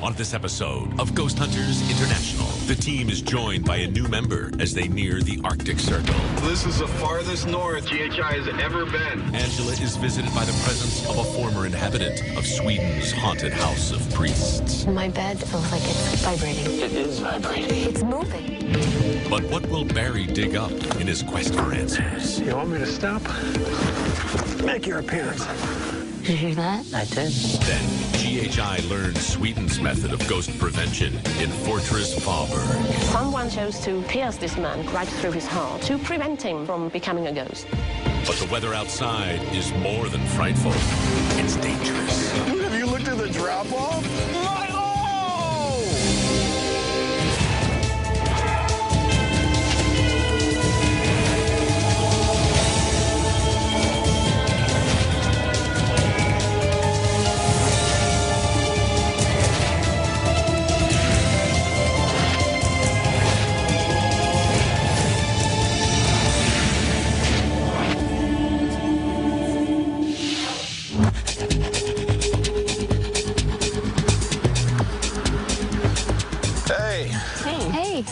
On this episode of Ghost Hunters International, the team is joined by a new member as they near the Arctic Circle. This is the farthest north GHI has ever been. Angela is visited by the presence of a former inhabitant of Sweden's haunted house of priests. My bed feels like it's vibrating. It is vibrating. It's moving. But what will Barry dig up in his quest for answers? You want me to stop? Make your appearance. Did you hear that? I did. Then GHI learns Sweden's method of ghost prevention in Fortress Fallberg. Someone chose to pierce this man right through his heart to prevent him from becoming a ghost. But the weather outside is more than frightful. It's dangerous. Have you looked at the drop-off? Hey.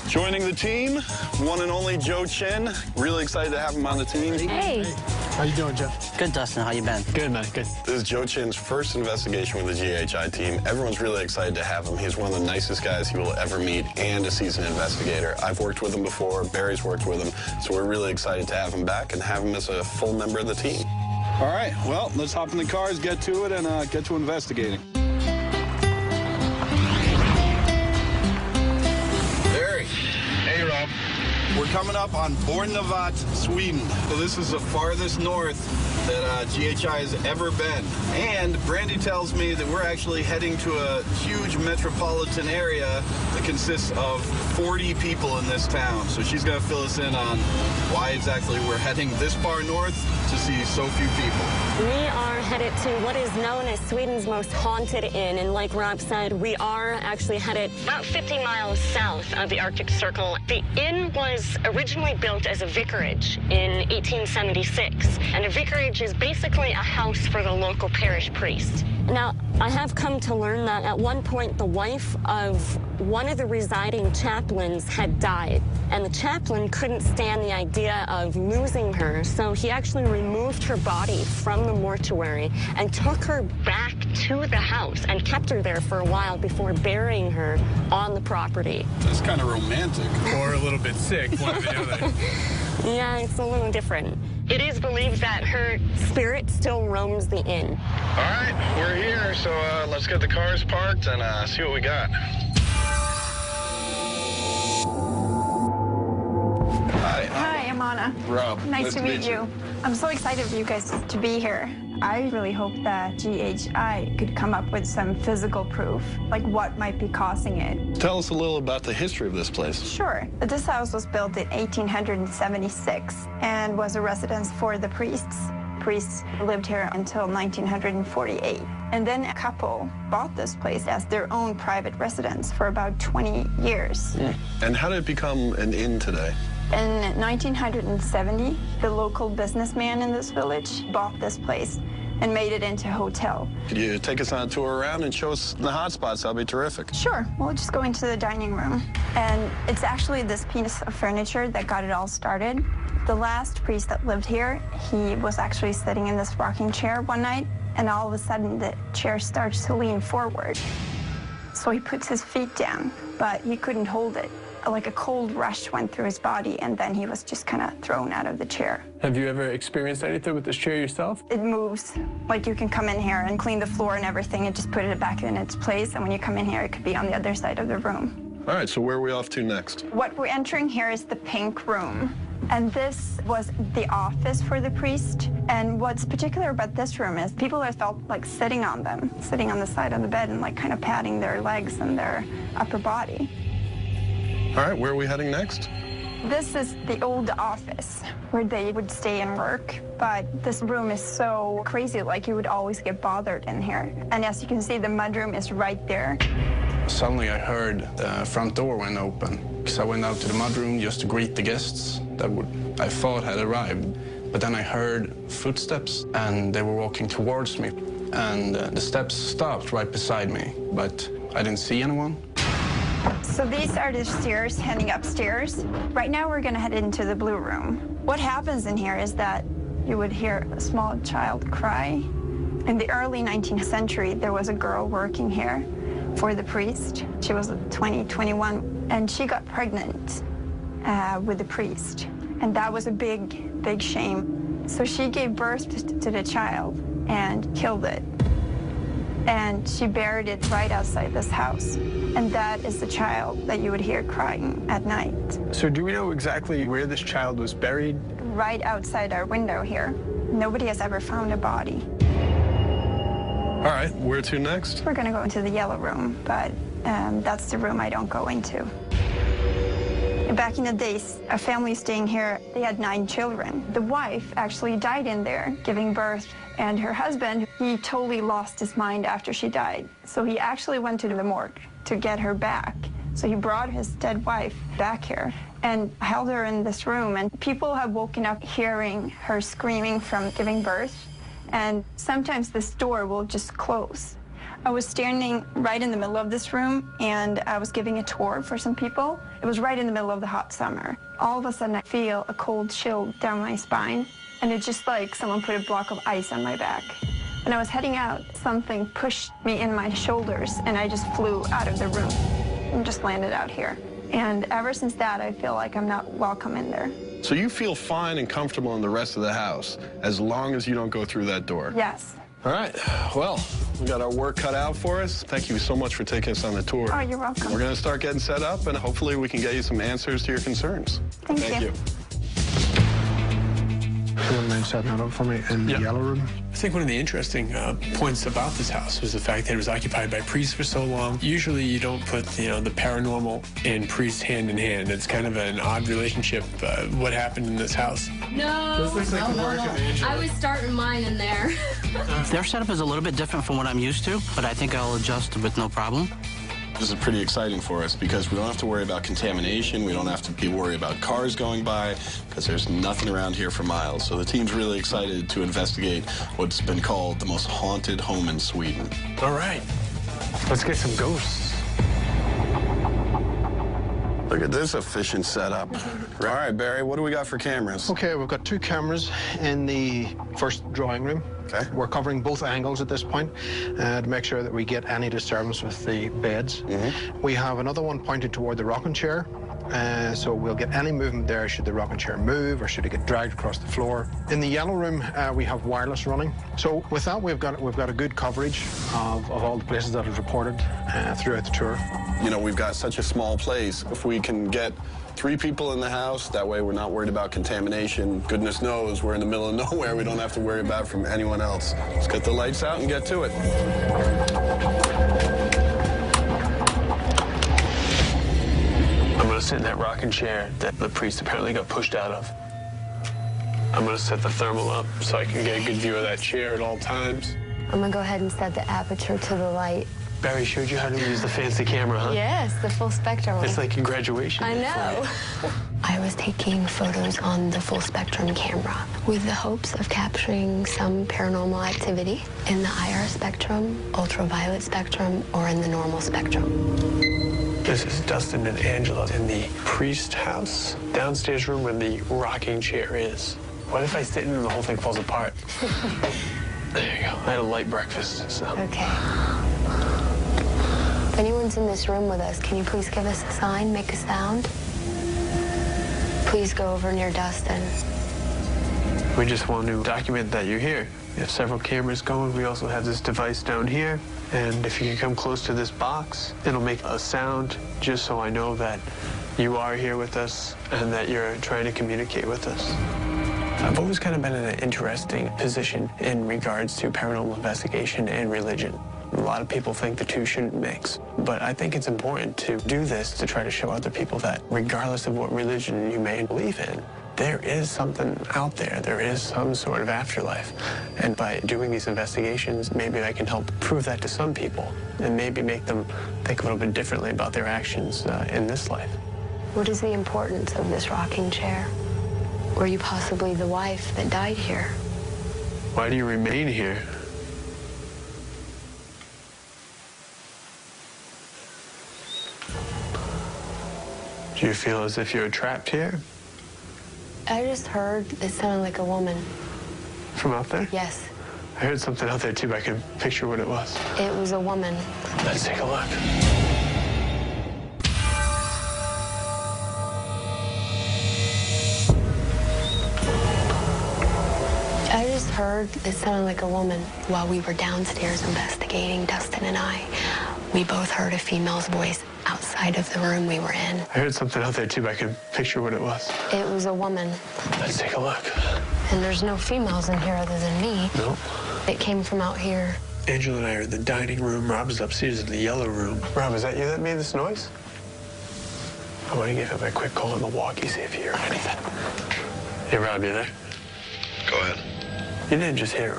Joining the team, one and only Joe Chin. Really excited to have him on the team. Hey. How you doing, Jeff? Good, Dustin. How you been? Good, man. Good. This is Joe Chin's first investigation with the GHI team. Everyone's really excited to have him. He's one of the nicest guys you will ever meet and a seasoned investigator. I've worked with him before. Barry's worked with him. So we're really excited to have him back and have him as a full member of the team. All right, well, let's hop in the cars, get to it, and get to investigating. Barry. Hey, Rob. We're coming up on Bornavat, Sweden. So this is the farthest north that GHI has ever been. And Brandy tells me that we're actually heading to a huge metropolitan area that consists of 40 people in this town. So she's going to fill us in on why exactly we're heading this far north to see so few people. We are headed to what is known as Sweden's most haunted inn. And like Rob said, we are actually headed about 50 miles south of the Arctic Circle. The inn was originally built as a vicarage in 1876. And a vicarage is basically a house for the local parish priest. Now, I have come to learn that at one point the wife of one of the residing chaplains had died, and the chaplain couldn't stand the idea of losing her, so he actually removed her body from the mortuary and took her back to the house and kept her there for a while before burying her on the property. That's kind of romantic. Or a little bit sick, one or the other. Yeah, it's a little different. It is believed that her spirit still roams the inn. All right, we're here, so let's get the cars parked and see what we got. Hi, I'm Anna. Rob. Nice to meet you. I'm so excited for you guys to be here. I really hope that GHI could come up with some physical proof, like what might be causing it. Tell us a little about the history of this place. Sure. This house was built in 1876 and was a residence for the priests. Priests lived here until 1948. And then a couple bought this place as their own private residence for about 20 years. And how did it become an inn today? In 1970, the local businessman in this village bought this place and made it into a hotel. Could you take us on a tour around and show us the hot spots? That'll be terrific. Sure. We'll just go into the dining room. And it's actually this piece of furniture that got it all started. The last priest that lived here, he was actually sitting in this rocking chair one night, and all of a sudden the chair starts to lean forward. So he puts his feet down, but he couldn't hold it. Like a cold rush went through his body, and then he was just kind of thrown out of the chair. Have you ever experienced anything with this chair yourself? It moves. Like you can come in here and clean the floor and everything and just put it back in its place, and when you come in here, it could be on the other side of the room. All right, so where are we off to next? What we're entering here is the pink room. And this was the office for the priest. And what's particular about this room is people have felt like sitting on them, sitting on the side of the bed and like kind of patting their legs and their upper body. All right, where are we heading next? This is the old office where they would stay and work, but this room is so crazy, like you would always get bothered in here. And as you can see, the mudroom is right there. Suddenly I heard the front door went open. So I went out to the mudroom just to greet the guests that I thought had arrived. But then I heard footsteps and they were walking towards me. and the steps stopped right beside me, but I didn't see anyone. So these are the stairs heading upstairs. Right now we're gonna head into the blue room. What happens in here is that you would hear a small child cry. In the early 19th century, there was a girl working here for the priest. She was 20, 21, and she got pregnant with the priest. And that was a big, big shame. So she gave birth to the child and killed it. And she buried it right outside this house. And that is the child that you would hear crying at night. So do we know exactly where this child was buried? Right outside our window here. Nobody has ever found a body. All right, where to next? We're gonna go into the yellow room, but that's the room I don't go into. Back in the days, a family staying here, they had 9 children. The wife actually died in there, giving birth, and her husband, he totally lost his mind after she died. So he actually went to the morgue to get her back. So he brought his dead wife back here and held her in this room. And people have woken up hearing her screaming from giving birth. And sometimes this door will just close. I was standing right in the middle of this room, and I was giving a tour for some people. It was right in the middle of the hot summer. All of a sudden, I feel a cold chill down my spine, and it's just like someone put a block of ice on my back. When I was heading out, something pushed me in my shoulders, and I just flew out of the room and just landed out here. And ever since that, I feel like I'm not welcome in there. So you feel fine and comfortable in the rest of the house, as long as you don't go through that door? Yes. All right, well, we got our work cut out for us. Thank you so much for taking us on the tour. Oh, you're welcome. We're gonna start getting set up, and hopefully we can get you some answers to your concerns. Thank you. You wouldn't mind setting that up for me in the yellow room? I think one of the interesting points about this house was the fact that it was occupied by priests for so long. Usually you don't put, the paranormal and priests hand in hand. It's kind of an odd relationship. What happened in this house? No, This looks like the work of Angela. I was starting mine in there. Their setup is a little bit different from what I'm used to, but I think I'll adjust with no problem. This is pretty exciting for us because we don't have to worry about contamination. We don't have to be worried about cars going by because there's nothing around here for miles. So the team's really excited to investigate what's been called the most haunted home in Sweden. All right, let's get some ghosts. Look at this efficient setup. All right, Barry, what do we got for cameras? Okay, we've got 2 cameras in the first drawing room. Okay. We're covering both angles at this point to make sure that we get any disturbance with the beds. We have another one pointed toward the rocking chair. So we'll get any movement there should the rocking chair move or should it get dragged across the floor. In the yellow room, we have wireless running. So with that, we've got a good coverage of all the places that are reported throughout the tour. You know, we've got such a small place. If we can get 3 people in the house, that way we're not worried about contamination. Goodness knows we're in the middle of nowhere. We don't have to worry about it from anyone else. Let's get the lights out and get to it. I'm going to sit in that rocking chair that the priest apparently got pushed out of. I'm going to set the thermal up so I can get a good view of that chair at all times. I'm gonna go ahead and set the aperture to the light. Barry showed you how to use the fancy camera, huh? Yes, the full spectrum one. It's like a graduation. I know. I was taking photos on the full spectrum camera with the hopes of capturing some paranormal activity in the IR spectrum, ultraviolet spectrum, or in the normal spectrum. This is Dustin and Angela in the priest house, downstairs room where the rocking chair is. What if I sit in and the whole thing falls apart? There you go. I had a light breakfast, so. Okay. If anyone's in this room with us, can you please give us a sign, make a sound? Please go over near Dustin. We just want to document that you're here. We have several cameras going. We also have this device down here. And if you can come close to this box, it'll make a sound just so I know that you are here with us and that you're trying to communicate with us. I've always kind of been in an interesting position in regards to paranormal investigation and religion. A lot of people think the two shouldn't mix, but I think it's important to do this to try to show other people that regardless of what religion you may believe in, there is something out there. There is some sort of afterlife. And by doing these investigations, maybe I can help prove that to some people and maybe make them think a little bit differently about their actions in this life. What is the importance of this rocking chair? Were you possibly the wife that died here? Why do you remain here? Do you feel as if you're trapped here? I just heard it sounded like a woman. From out there? Yes. I heard something out there too, but I can picture what it was. It was a woman. Let's take a look. I just heard it sounded like a woman. While we were downstairs investigating, Dustin and I, we both heard a female's voice outside of the room we were in. I heard something out there too, but I can picture what it was. It was a woman. Let's take a look. And there's no females in here other than me. Nope. It came from out here. Angela and I are in the dining room. Rob is upstairs in the yellow room. Rob, is that you that made this noise? I want to give him a quick call on the walkie, see if you hear anything. Hey, Rob, you there? Go ahead. You didn't just hear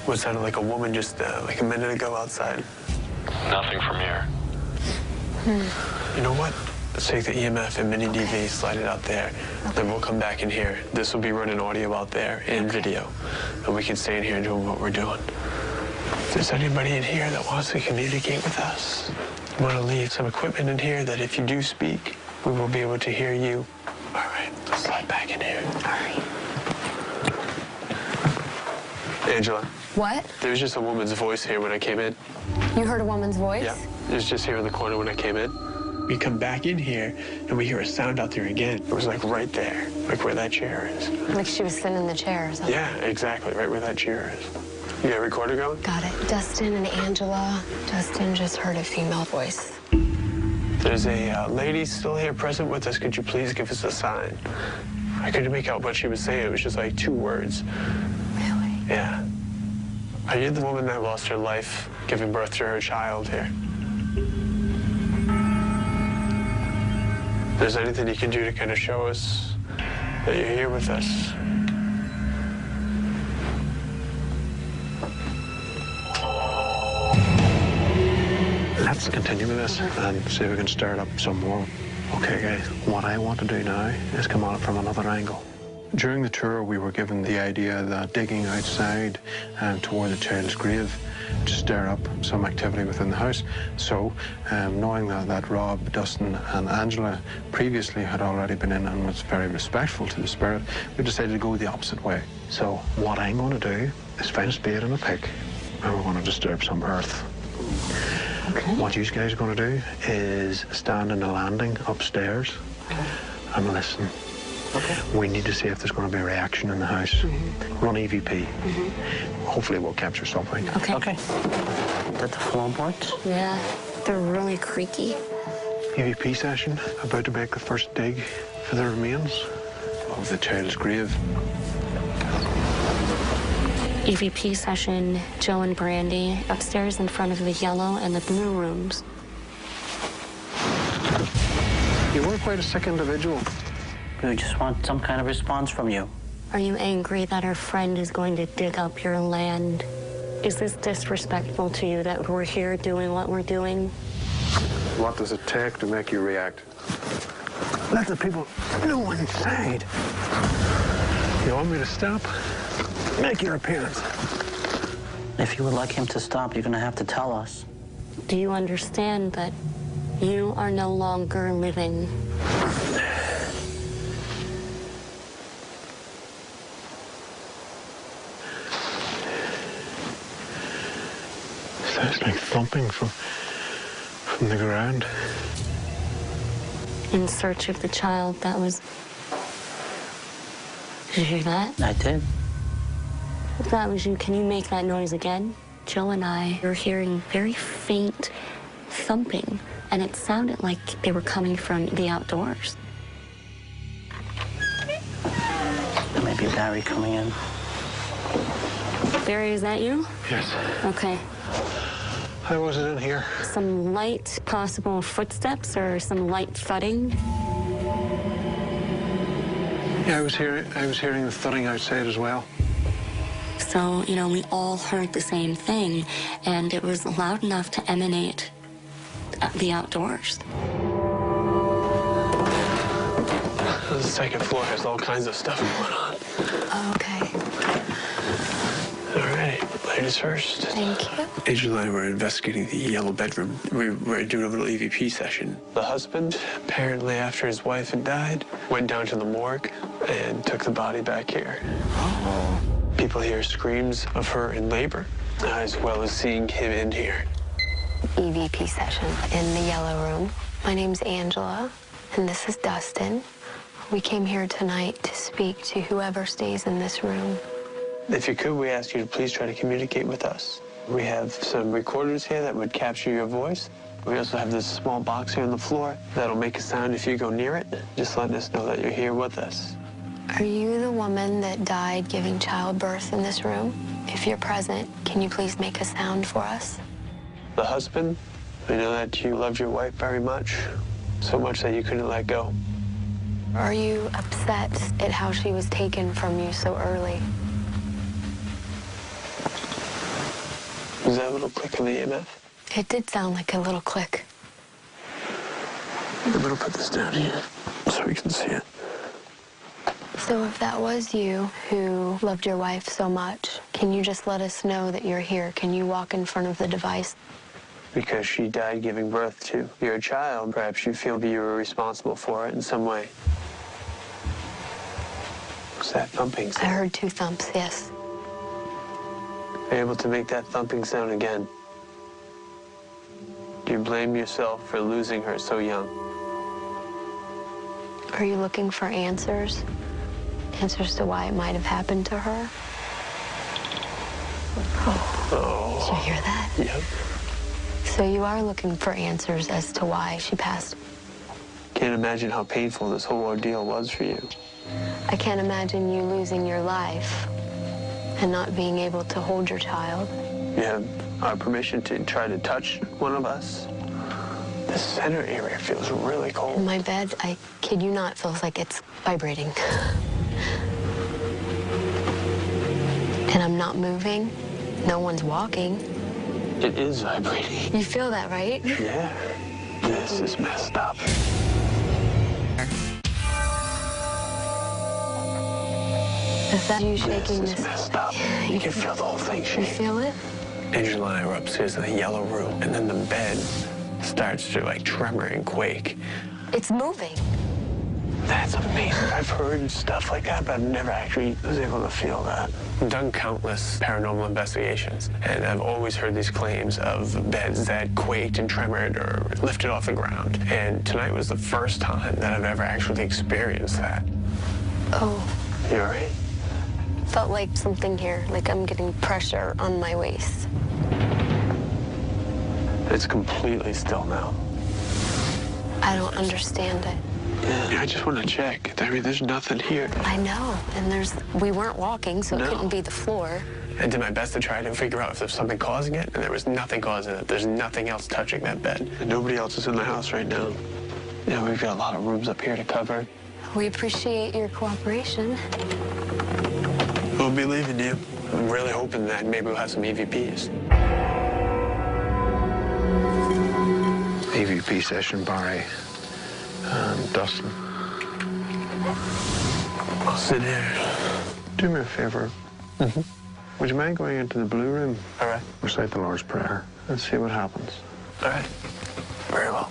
what sounded like a woman just like a minute ago outside? Nothing from here. You know what? Let's take the EMF and mini DV, slide it out there. Then we'll come back in here. This will be running audio out there and video. And we can stay in here doing what we're doing. If there's anybody in here that wants to communicate with us, we want to leave some equipment in here that if you do speak, we will be able to hear you. All right, let's slide back in here. All right. Angela. What? There was just a woman's voice here when I came in. You heard a woman's voice? Yeah, it was just here in the corner when I came in. We come back in here, and we hear a sound out there again. It was like right there, like where that chair is. Like she was sitting in the chair or something? Yeah, exactly, right where that chair is. You got a recorder going? Got it. Dustin and Angela. Dustin just heard a female voice. There's a lady still here present with us. Could you please give us a sign? I couldn't make out what she was saying. It was just like 2 words. Really? Yeah. Are you the woman that lost her life giving birth to her child here? If there's anything you can do to kind of show us that you're here with us. Let's continue with this and see if we can stir it up some more. Okay, guys, what I want to do now is come at it from another angle. During the tour, we were given the idea that digging outside toward the child's grave to stir up some activity within the house. So, knowing that Rob, Dustin, and Angela previously had already been in and was very respectful to the spirit, we decided to go the opposite way. So, what I'm going to do is find a spade and a pick, and we're going to disturb some earth. Okay. What you guys are going to do is stand in the landing upstairs and listen. Okay. We need to see if there's going to be a reaction in the house. Run EVP. Hopefully we'll capture something. Okay. Okay. That the floorboards? Yeah, they're really creaky. EVP session, about to make the first dig for the remains of the child's grave. EVP session, Joe and Brandy, upstairs in front of the yellow and the blue rooms. You were quite a sick individual. We just want some kind of response from you. Are you angry that our friend is going to dig up your land? Is this disrespectful to you that we're here doing what we're doing? What does it take to make you react? Let the people know inside. You want me to stop? Make your appearance. If you would like him to stop, you're going to have to tell us. Do you understand that you are no longer living? Sounds like thumping from the ground. In search of the child that was... Did you hear that? I did. If that was you, can you make that noise again? Joe and I were hearing very faint thumping, and it sounded like they were coming from the outdoors. There may be Barry coming in. Barry, is that you? Yes. Okay. How was it in here? Some light possible footsteps or some light thudding? Yeah, I was hearing the thudding outside as well. So, you know, we all heard the same thing, and it was loud enough to emanate the outdoors. The second floor has all kinds of stuff going on. Okay. All right, Ladies first. Thank you. Angel and I were investigating the yellow bedroom. We were doing a little EVP session. The husband, apparently after his wife had died, went down to the morgue and took the body back here. Oh. People hear screams of her in labor, as well as seeing him in here. EVP session in the yellow room. My name's Angela, and this is Dustin. We came here tonight to speak to whoever stays in this room. If you could, we ask you to please try to communicate with us. We have some recorders here that would capture your voice. We also have this small box here on the floor that'll make a sound if you go near it. Just letting us know that you're here with us. Are you the woman that died giving childbirth in this room? If you're present, can you please make a sound for us? The husband, we know that you loved your wife very much, so much that you couldn't let go. Are you upset at how she was taken from you so early? Was that a little click on the EMF? It did sound like a little click. I'm gonna put this down here so we can see it. So if that was you who loved your wife so much, can you just let us know that you're here? Can you walk in front of the device? Because she died giving birth to your child, perhaps you feel you were responsible for it in some way. What's that thumping sound? I heard 2 thumps, yes. Are you able to make that thumping sound again? Do you blame yourself for losing her so young? Are you looking for answers? Answers to why it might have happened to her? Oh. Did you hear that? Yep. So you are looking for answers as to why she passed. Can't imagine how painful this whole ordeal was for you. I can't imagine you losing your life and not being able to hold your child. You have our permission to try to touch one of us. The center area feels really cold. My bed, I kid you not, feels like it's vibrating. And I'm not moving. No one's walking. It is vibrating. You feel that, right? Yeah. This is messed up. Is that you shaking this? This is messed up. You can feel the whole thing shake. You feel it? Angela and I were upstairs in the yellow room, and then the bed starts to like tremor and quake. It's moving. That's amazing. I've heard stuff like that, but I've never actually was able to feel that. I've done countless paranormal investigations, and I've always heard these claims of beds that quaked and tremored or lifted off the ground. And tonight was the first time that I've ever actually experienced that. Oh. You all right? Felt like something here, like I'm getting pressure on my waist. It's completely still now. I don't understand it. Yeah, I just want to check. I mean, there's nothing here. I know, and we weren't walking, so No. it couldn't be the floor. I did my best to try to figure out if there's something causing it, and there was nothing causing it. There's nothing else touching that bed. And nobody else is in the house right now. Yeah, we've got a lot of rooms up here to cover. We appreciate your cooperation. We'll be leaving you. I'm really hoping that maybe we'll have some EVPs. EVP session, Barry and Dustin. I'll sit here. Do me a favor. Would you mind going into the blue room? All right. Recite the Lord's Prayer and see what happens. All right. Very well.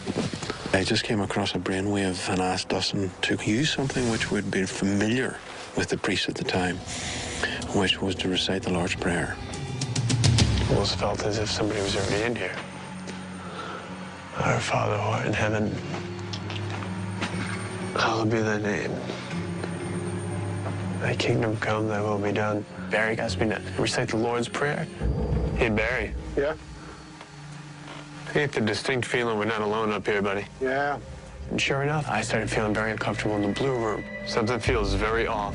I just came across a brainwave and asked Dustin to use something which would be familiar with the priest at the time, which was to recite the Lord's Prayer. It almost felt as if somebody was already in here. Our Father who art in heaven, hallowed be thy name. Thy kingdom come, thy will be done. Barry asked me to recite the Lord's Prayer. Hey, Barry. Yeah? I get the distinct feeling we're not alone up here, buddy. Yeah. And sure enough, I started feeling very uncomfortable in the blue room. Something feels very off.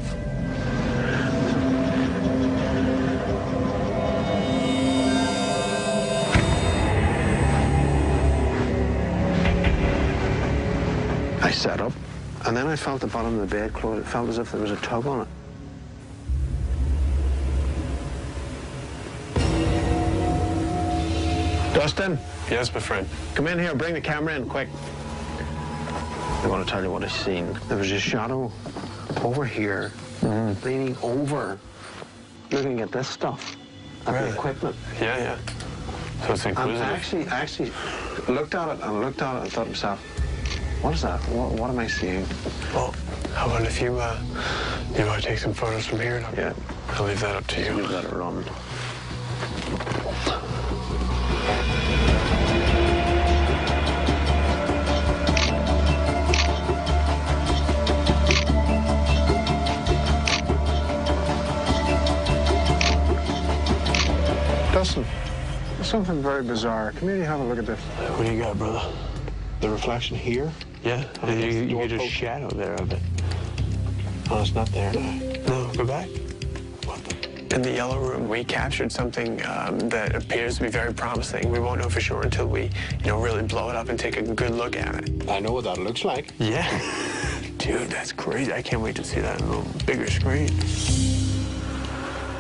I sat up, and then I felt the bottom of the bed close. It felt as if there was a tug on it. Dustin? Yes, my friend. Come in here, bring the camera in, quick. I'm going to tell you what I seen. There was a shadow over here, leaning over, looking at this stuff. at the equipment. Yeah, yeah. So it's inclusive. And I actually looked at it and thought to myself, what is that? What am I seeing? Well, how about if you want to take some photos from here? Yeah. I'll leave that up to you. You let it run. Dustin, there's something very bizarre. Come here and have a look at this. What do you got, brother? The reflection here? Yeah, and you get a shadow there of it. Oh, it's not there now. No, go back. What the? In the yellow room, we captured something that appears to be very promising. We won't know for sure until we, really blow it up and take a good look at it. I know what that looks like. Yeah. Dude, that's crazy. I can't wait to see that on a little bigger screen.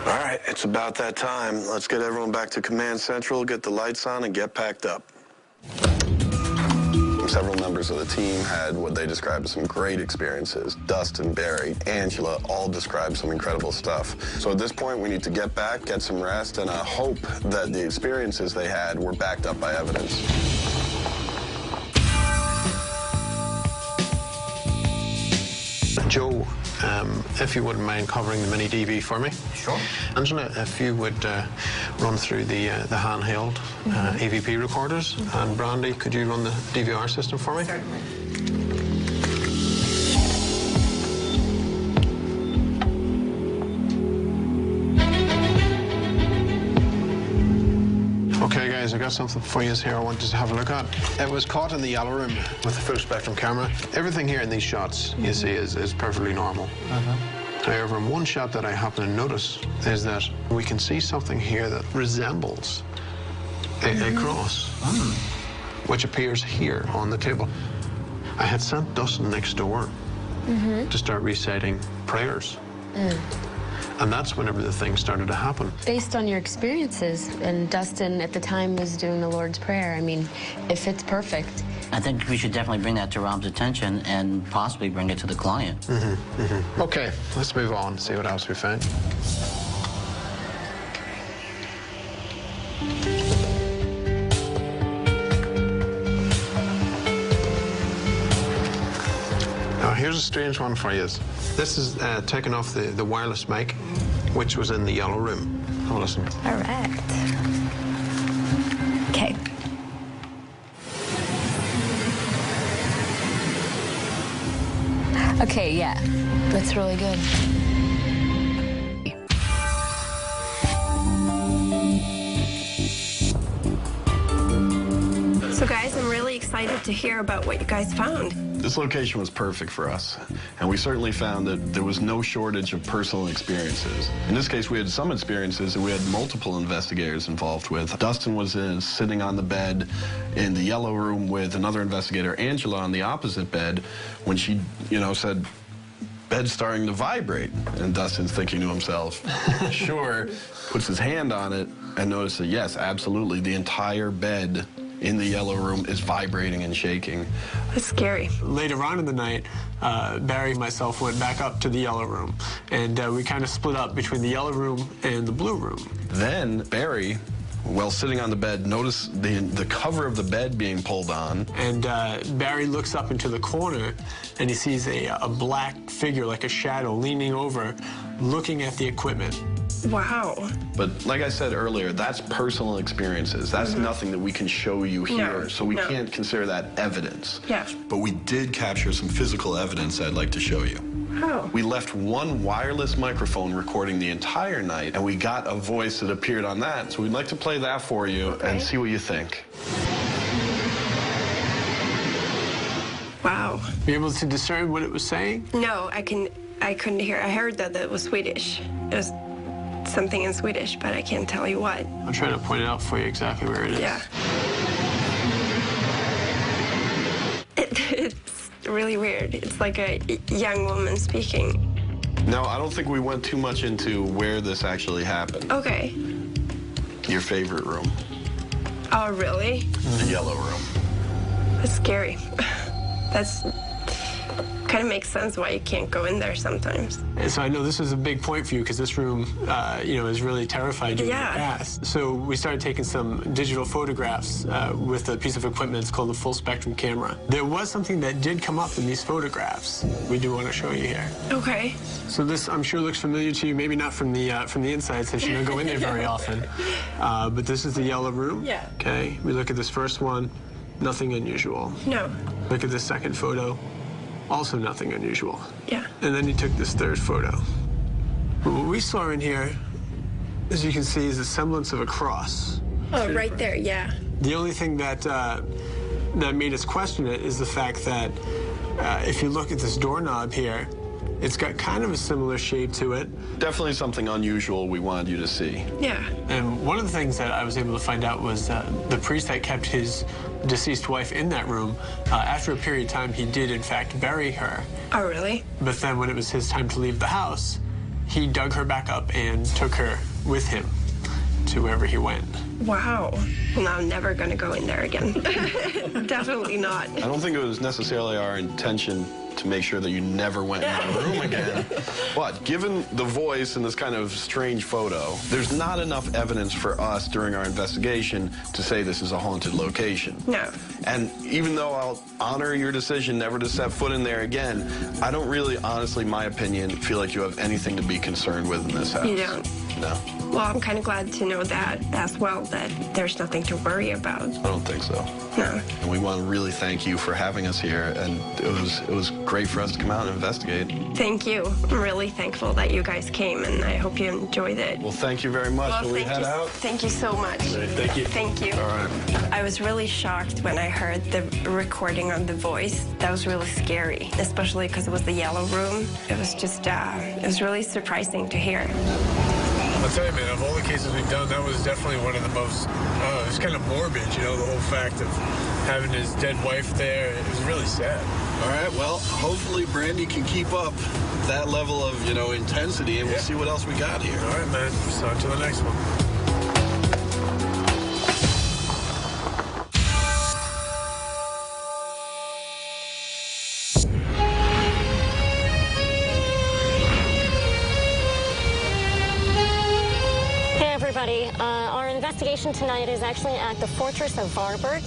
All right, it's about that time. Let's get everyone back to Command Central, get the lights on, and get packed up. Several members of the team had what they described as some great experiences. Dustin, Barry, Angela all described some incredible stuff. So at this point, we need to get back, get some rest, and hope that the experiences they had were backed up by evidence. Joe, if you wouldn't mind covering the mini DV for me. Sure. Angela, if you would run through the handheld EVP recorders. And Brandy, could you run the DVR system for me? Certainly. Okay, guys, I got something for you here I want you to have a look at. It was caught in the yellow room with the full spectrum camera. Everything here in these shots, you see, is perfectly normal. However, in one shot that I happen to notice is that we can see something here that resembles a cross, which appears here on the table. I had sent Dustin next door to start reciting prayers. And that's whenever the thing started to happen. Based on your experiences, and Dustin at the time was doing the Lord's Prayer, I mean, if it's perfect. I think we should definitely bring that to Rob's attention and possibly bring it to the client. Okay, let's move on, see what else we find. Now, here's a strange one for you. This is taken off the wireless mic, which was in the yellow room. Have a listen. All right. Okay. Okay, yeah, that's really good. So guys, I'm really excited to hear about what you guys found. This location was perfect for us, and we certainly found that there was no shortage of personal experiences. In this case, we had some experiences that we had multiple investigators involved with. Dustin was sitting on the bed in the yellow room with another investigator, Angela, on the opposite bed, when she, said, "Bed's starting to vibrate." And Dustin's thinking to himself, sure, puts his hand on it and notices that, yes, absolutely, the entire bed in the yellow room is vibrating and shaking. That's scary. Later on in the night, Barry and myself went back up to the yellow room, and we kind of split up between the yellow room and the blue room. Then Barry, while sitting on the bed, noticed the cover of the bed being pulled on. And Barry looks up into the corner, and he sees a black figure, like a shadow, leaning over, looking at the equipment. Wow. But like I said earlier, that's personal experiences. That's nothing that we can show you here, so we can't consider that evidence. Yeah. But we did capture some physical evidence I'd like to show you. Oh. We left one wireless microphone recording the entire night, and we got a voice that appeared on that. So we'd like to play that for you and see what you think. Wow. Were you able to discern what it was saying? No, I couldn't hear. I heard that it was Swedish. It was something in Swedish, but I can't tell you what. I'm trying to point it out for you exactly where it is. Yeah. It's really weird. It's like a young woman speaking. No, I don't think we went too much into where this actually happened. Okay. Your favorite room. Oh, really? The yellow room. That's scary. That's Kind of makes sense why you can't go in there sometimes. And so I know this was a big point for you because this room, has really terrified you in the past. So we started taking some digital photographs with a piece of equipment. It's called a full spectrum camera. There was something that did come up in these photographs. We do want to show you here. Okay. So this, I'm sure, looks familiar to you. Maybe not from the inside, since you don't go in there very often. But this is the yellow room. Yeah. Okay. We look at this first one. Nothing unusual. No. Look at this second photo. Also nothing unusual. Yeah. And then he took this third photo. But what we saw in here, as you can see, is a semblance of a cross. Oh, right there, yeah. The only thing that that made us question it is the fact that if you look at this doorknob here, it's got kind of a similar shape to it. Definitely something unusual we wanted you to see. Yeah. And one of the things that I was able to find out was the priest that kept his deceased wife in that room, after a period of time, he did, in fact, bury her. Oh, really? But then when it was his time to leave the house, he dug her back up and took her with him to wherever he went. Wow. Well, I'm never going to go in there again. Definitely not. I don't think it was necessarily our intention to make sure that you never went in that room again. But given the voice and this kind of strange photo, there's not enough evidence for us during our investigation to say this is a haunted location. No. And even though I'll honor your decision never to set foot in there again, I don't really, honestly, my opinion, feel like you have anything to be concerned with in this house. You don't? No. Well, I'm kind of glad to know that as well, that there's nothing to worry about. I don't think so. No. And we want to really thank you for having us here, and it was great for us to come out and investigate. Thank you. I'm really thankful that you guys came, and I hope you enjoyed it. Well, thank you very much. Well, Will we head out? Thank you so much. Great, thank you. Thank you. All right. I was really shocked when I heard the recording of the voice. That was really scary, especially because it was the yellow room. It was just, it was really surprising to hear. I'll tell you, man, of all the cases we've done, that was definitely one of the most, it was kind of morbid, you know, the whole fact of having his dead wife there. It was really sad. All right, well, hopefully Brandy can keep up that level of, intensity, and we'll see what else we got here. All right, man. So on to the next one. Our investigation tonight is actually at the Fortress of Varberg.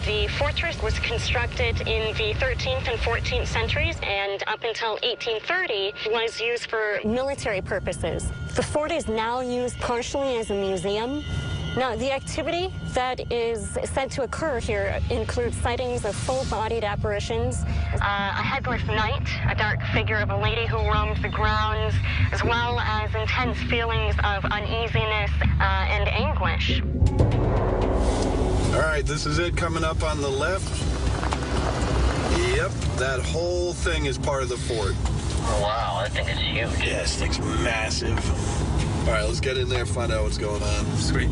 The fortress was constructed in the 13th and 14th centuries, and up until 1830 was used for military purposes. The fort is now used partially as a museum. Now, the activity that is said to occur here includes sightings of full-bodied apparitions, a headless knight, a dark figure of a lady who roams the grounds, as well as intense feelings of uneasiness and anguish. All right, this is it coming up on the left. Yep, that whole thing is part of the fort. Oh, wow, that thing is huge. Yeah, this thing's massive. All right, let's get in there and find out what's going on. Sweet.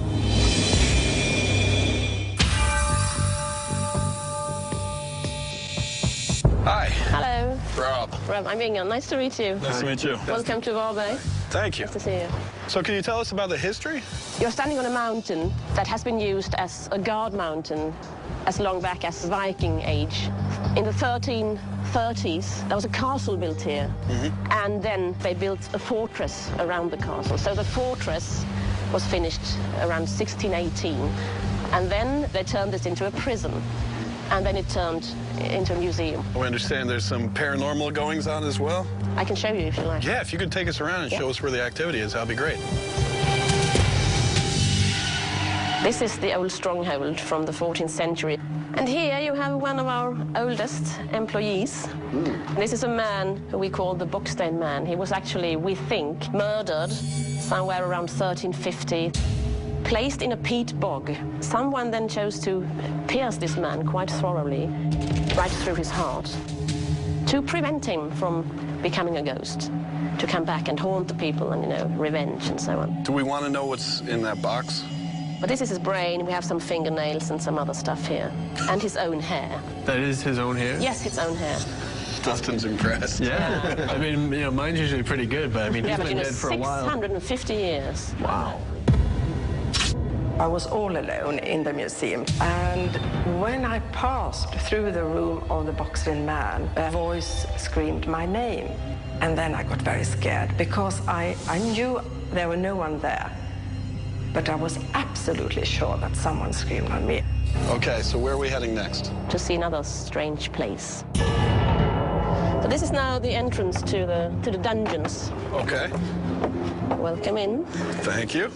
Hi. Hello. Rob. Rob, I'm Inga. Nice to meet you. Nice to meet you. Welcome to Varberg. Thank you. Nice to see you. So can you tell us about the history? You're standing on a mountain that has been used as a guard mountain as long back as Viking age. In the 1330s, there was a castle built here, and then they built a fortress around the castle. So the fortress was finished around 1618, and then they turned this into a prison, and then it turned into a museum. We understand there's some paranormal goings on as well? I can show you if you like. Yeah, if you could take us around and show us where the activity is, that'd be great. This is the old stronghold from the 14th century. And here you have one of our oldest employees. This is a man who we call the Bockstein man. He was actually, we think, murdered somewhere around 1350, placed in a peat bog. Someone then chose to pierce this man quite thoroughly, right through his heart, to prevent him from becoming a ghost, to come back and haunt the people and, revenge and so on. Do we want to know what's in that box? But this is his brain. We have some fingernails and some other stuff here. And his own hair. That is his own hair? Yes, his own hair. Dustin's impressed. Yeah. I mean, mine's usually pretty good, but I mean, he's been dead for a while. 650 years. Wow. I was all alone in the museum, and when I passed through the room of the boxed-in man, a voice screamed my name. And then I got very scared because I knew there was no one there. But I was absolutely sure that someone screamed on me. Okay, so where are we heading next? To see another strange place. So this is now the entrance to the dungeons. Okay. Welcome in. Thank you.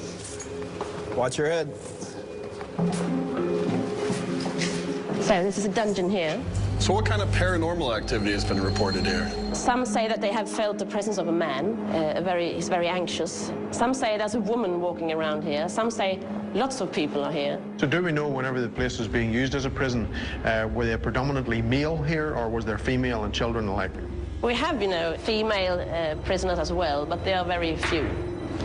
Watch your head. So this is a dungeon here. So what kind of paranormal activity has been reported here? Some say that they have felt the presence of a man. He's very anxious. Some say there's a woman walking around here. Some say lots of people are here. So do we know whenever the place was being used as a prison, were they predominantly male here, or was there female and children alike? We have, female prisoners as well, but they are very few.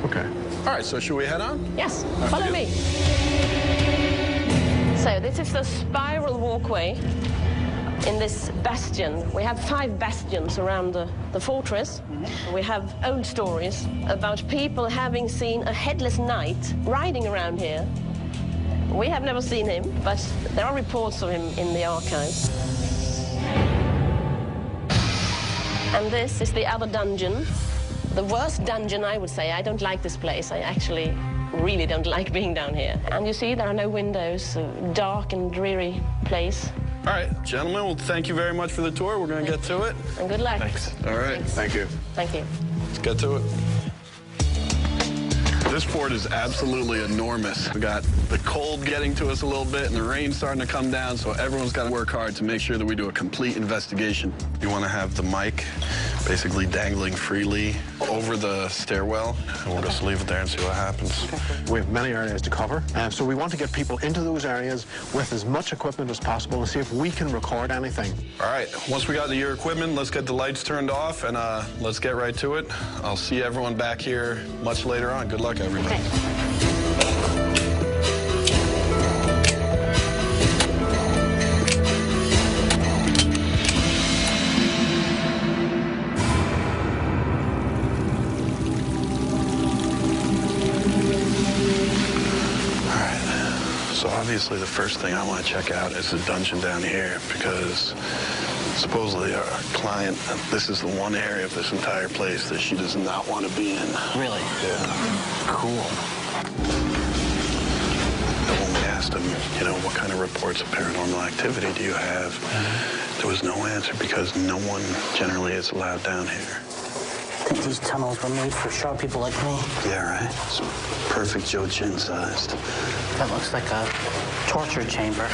Okay. All right, so should we head on? Yes, follow me. So this is the spiral walkway in this bastion. We have 5 bastions around the fortress. We have old stories about people having seen a headless knight riding around here. We have never seen him, but there are reports of him in the archives. And this is the other dungeon. The worst dungeon, I would say. I don't like this place. I actually really don't like being down here. And you see, there are no windows, a dark and dreary place. All right, gentlemen, well, thank you very much for the tour. We're going to get to it. And good luck. Thanks. All right. Thanks. Thank you. Thank you. Let's get to it. This fort is absolutely enormous. We got the cold getting to us a little bit and the rain starting to come down, so everyone's got to work hard to make sure that we do a complete investigation. You want to have the mic basically dangling freely over the stairwell, and we'll just leave it there and see what happens. We have many areas to cover, so we want to get people into those areas with as much equipment as possible and see if we can record anything. All right, once we got your equipment, let's get the lights turned off and let's get right to it. I'll see everyone back here much later on. Good luck, everybody. Okay. So obviously the first thing I want to check out is the dungeon down here, because supposedly our client, this is the one area of this entire place that she does not want to be in. Really? Yeah. Cool. And when we asked him, what kind of reports of paranormal activity do you have, there was no answer because no one generally is allowed down here. I think these tunnels were made for sharp people like me. Yeah, right. It's perfect Joe Chin sized. That looks like a torture chamber.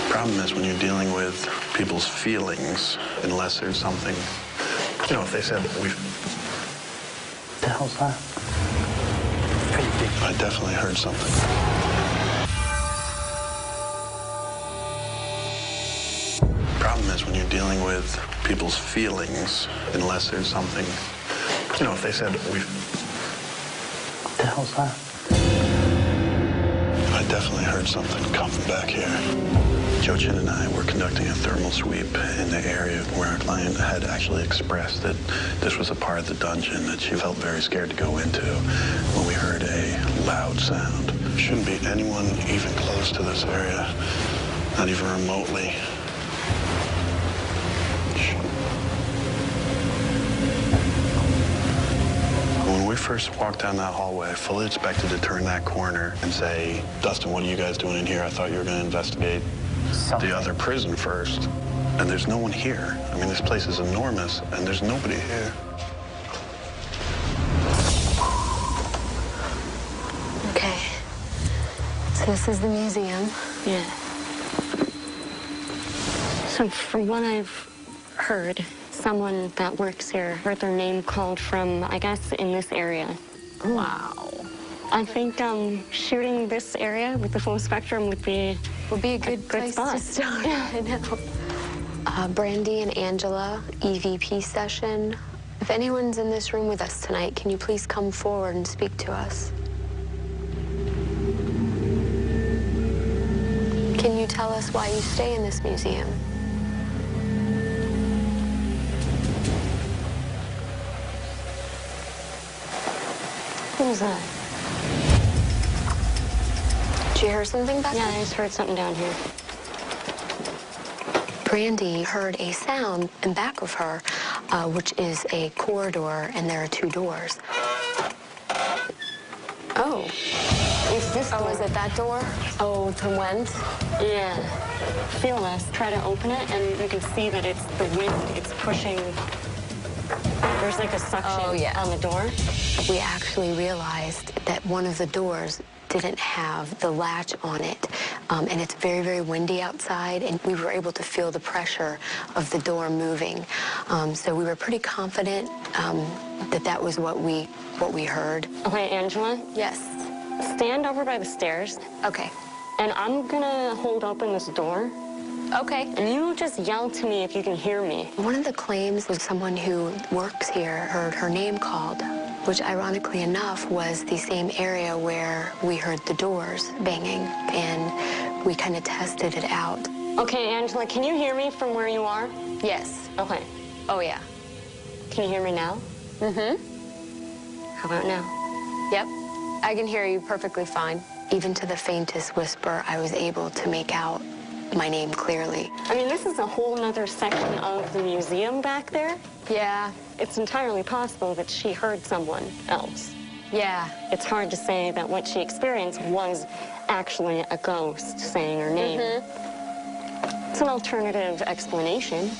Problem is when you're dealing with people's feelings, unless there's something, if they said we. What the hell's that? Pretty big. I definitely heard something. Problem is when you're dealing with people's feelings, unless there's something, if they said we. What the hell's that? I definitely heard something coming back here. Joe Chin and I were conducting a thermal sweep in the area where our client had actually expressed that this was a part of the dungeon that she felt very scared to go into when we heard a loud sound. Shouldn't be anyone even close to this area, not even remotely. When we first walked down that hallway, I fully expected to turn that corner and say, Dustin, what are you guys doing in here? I thought you were going to investigate the other prison first. And there's no one here. I mean, this place is enormous, and there's nobody here. Okay. So this is the museum. Yeah. So from what I've heard, someone that works here heard their name called from, I guess, in this area. Wow. I think shooting this area with the full spectrum would be a good place spot. to start. I know. Brandy and Angela, EVP session. If anyone's in this room with us tonight, can you please come forward and speak to us? Can you tell us why you stay in this museum? was that? Did you hear something back there? Yeah, I just heard something down here. Brandy heard a sound in back of her, which is a corridor, and there are 2 doors. Oh. It's this door. Oh, is it that door? Oh, to whence? Yeah. Feel this. Try to open it, and you can see that it's the wind. It's pushing. There's like a suction on the door. We actually realized that one of the doors didn't have the latch on it, and it's very, very windy outside, and we were able to feel the pressure of the door moving. So we were pretty confident that that was what we heard. Okay, Angela? Yes? Stand over by the stairs. Okay. And I'm gonna hold open this door. Okay. And you just yell to me if you can hear me. One of the claims was someone who works here heard her name called, which ironically enough was the same area where we heard the doors banging, and we kind of tested it out. Okay, Angela, can you hear me from where you are? Yes. Okay. Oh, yeah. Can you hear me now? Mm-hmm. How about now? Yep. I can hear you perfectly fine. Even to the faintest whisper, I was able to make out my name clearly. I mean, this is a whole nother section of the museum back there. Yeah. It's entirely possible that she heard someone else. Yeah. It's hard to say that what she experienced was actually a ghost saying her name. Mm-hmm. It's an alternative explanation.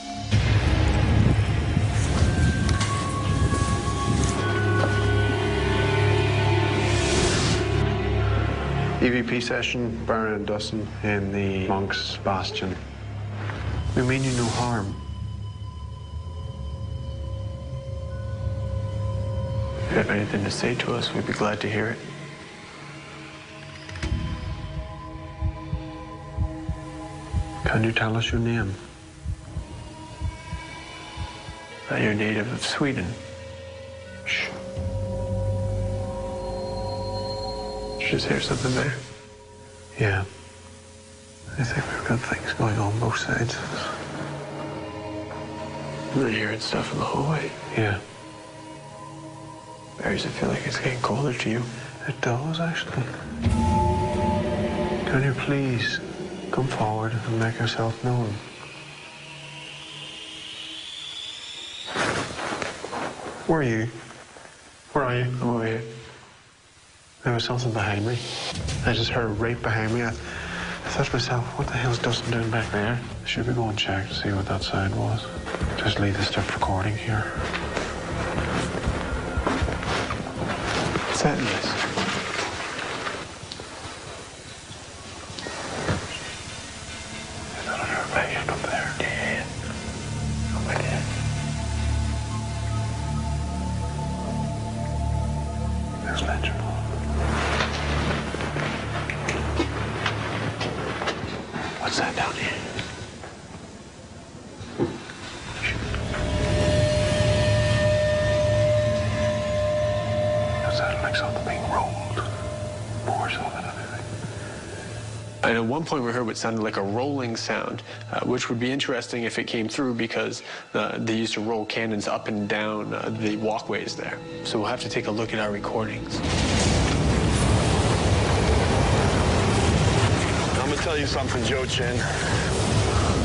EVP session, Baron and Dustin in the Monk's Bastion. We mean you no harm. If you have anything to say to us, we'd be glad to hear it. Can you tell us your name? That you're native of Sweden. Shh. Did you just hear something there? Yeah. I think we've got things going on both sides. I'm not hearing stuff in the hallway. Yeah. Barry, does it feel like it's getting colder to you? It does, actually. Can you please come forward and make yourself known? Where are you? Where are you? I'm over here. There was something behind me. I just heard right behind me. I thought to myself, what the hell's Dustin doing back there? Should we go and check to see what that sound was? Just leave the stuff recording here. What's that noise? I thought I heard a bang up there. Yeah. Oh my God. There's legend. What's that down here? That sounded like something being rolled. More so than anything. And at one point we heard what sounded like a rolling sound, which would be interesting if it came through because they used to roll cannons up and down the walkways there. So we'll have to take a look at our recordings. I'm gonna tell you something, Joe Chin.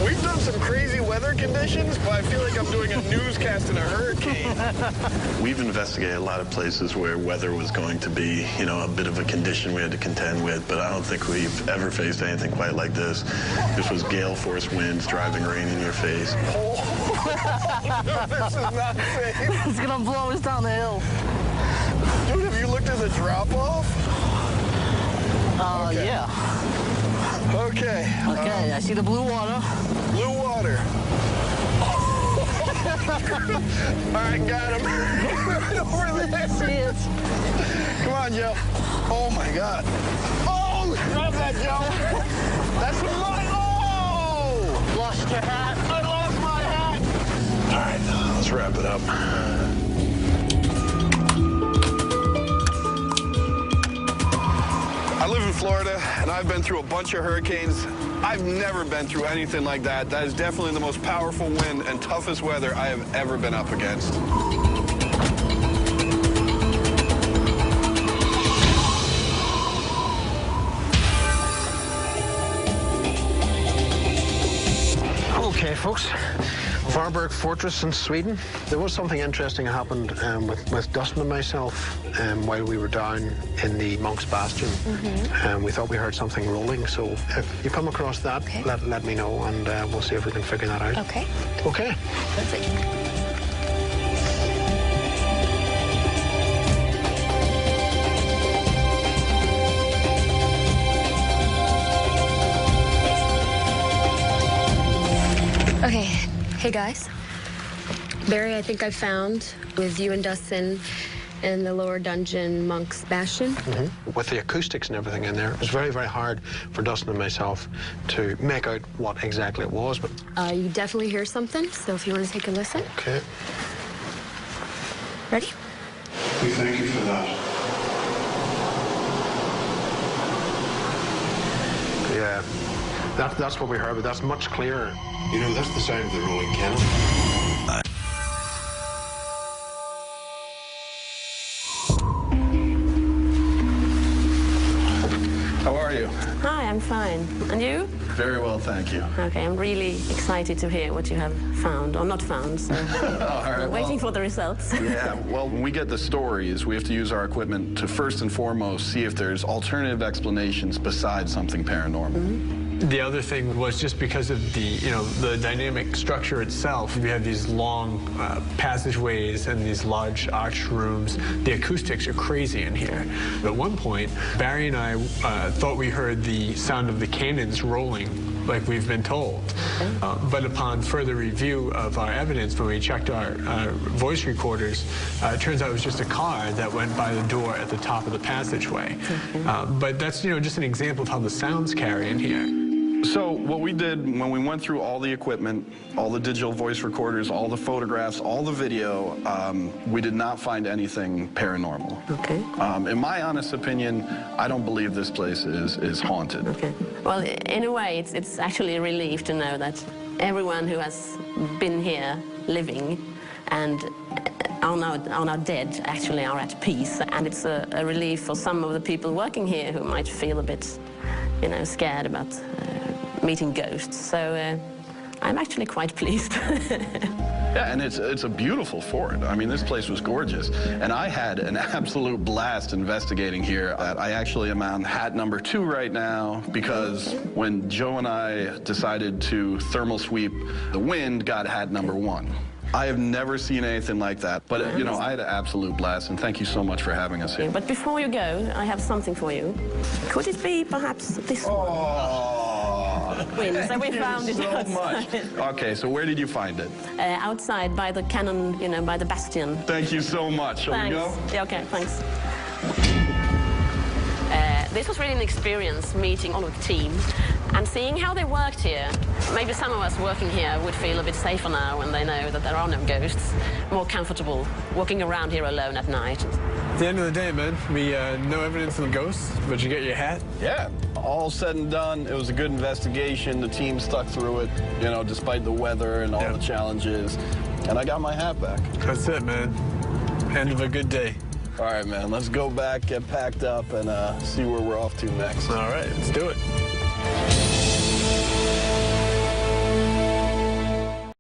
We've done some crazy weather conditions, but I feel like I'm doing a newscast in a hurricane. We've investigated a lot of places where weather was going to be, you know, a bit of a condition we had to contend with, but I don't think we've ever faced anything quite like this. This was gale force winds, driving rain in your face. Oh, this is not safe. It's gonna blow us down the hill. Dude, have you looked at the drop-off? Okay. Yeah. Okay. Okay, I see the blue water. Blue water. All right, got him. Right over there. See it. Come on, Joe. Oh, my God. Oh, grab that, Joe. That's mine. Oh! Lost your hat. I lost my hat. All right, let's wrap it up. I live in Florida, and I've been through a bunch of hurricanes. I've never been through anything like that. That is definitely the most powerful wind and toughest weather I have ever been up against. folks. Varberg Fortress in Sweden. There was something interesting happened with Dustin and myself while we were down in the Monk's Bastion. We thought we heard something rolling, so if you come across that, let me know, and we'll see if we can figure that out. Okay. Okay. Perfect. Okay, hey guys. Barry, I think I found, with you and Dustin, in the lower dungeon, Monk's Bastion. With the acoustics and everything in there, it was very, very hard for Dustin and myself to make out what exactly it was. But You definitely hear something, so if you want to take a listen. Okay. Ready? We thank you for that. Yeah, that's what we heard, but that's much clearer. You know, that's the sound of the rolling kennel. How are you? Hi, I'm fine. And you? Very well, thank you. Okay, I'm really excited to hear what you have found, or not found, so All right, waiting for the results. Yeah, well, when we get the stories, we have to use our equipment to first and foremost see if there's alternative explanations besides something paranormal. The other thing was just because of the dynamic structure itself. We have these long passageways and these large arched rooms. The acoustics are crazy in here. At one point, Barry and I thought we heard the sound of the cannons rolling, like we've been told. But upon further review of our evidence, when we checked our voice recorders, it turns out it was just a car that went by the door at the top of the passageway. But that's just an example of how the sounds carry in here. So what we did when we went through all the equipment, all the digital voice recorders, all the photographs, all the video, we did not find anything paranormal. Okay. In my honest opinion, I don't believe this place is haunted. Okay. Well, in a way, it's actually a relief to know that everyone who has been here living and are now dead actually are at peace. And it's a relief for some of the people working here who might feel a bit, scared about meeting ghosts. So I'm actually quite pleased. Yeah, and it's a beautiful fort. I mean, this place was gorgeous. And I had an absolute blast investigating here. I actually am on hat number 2 right now because when Joe and I decided to thermal sweep, the wind got hat number 1. I have never seen anything like that. But, I had an absolute blast, and thank you so much for having us here. But before you go, I have something for you. Could it be perhaps this one? Win. So we found it outside. Okay, so where did you find it? Outside by the cannon, by the bastion. Thank you so much. Shall we go? Yeah, okay, thanks. This was really an experience meeting all of the team and seeing how they worked here. Maybe some of us working here would feel a bit safer now when they know that there are no ghosts, more comfortable walking around here alone at night. At the end of the day, man, we no evidence of ghosts, but you get your hat. Yeah, all said and done, it was a good investigation. The team stuck through it, despite the weather and all the challenges. And I got my hat back. That's it, man. End of a good day. All right, man, let's go back, get packed up, and see where we're off to next. All right, let's do it.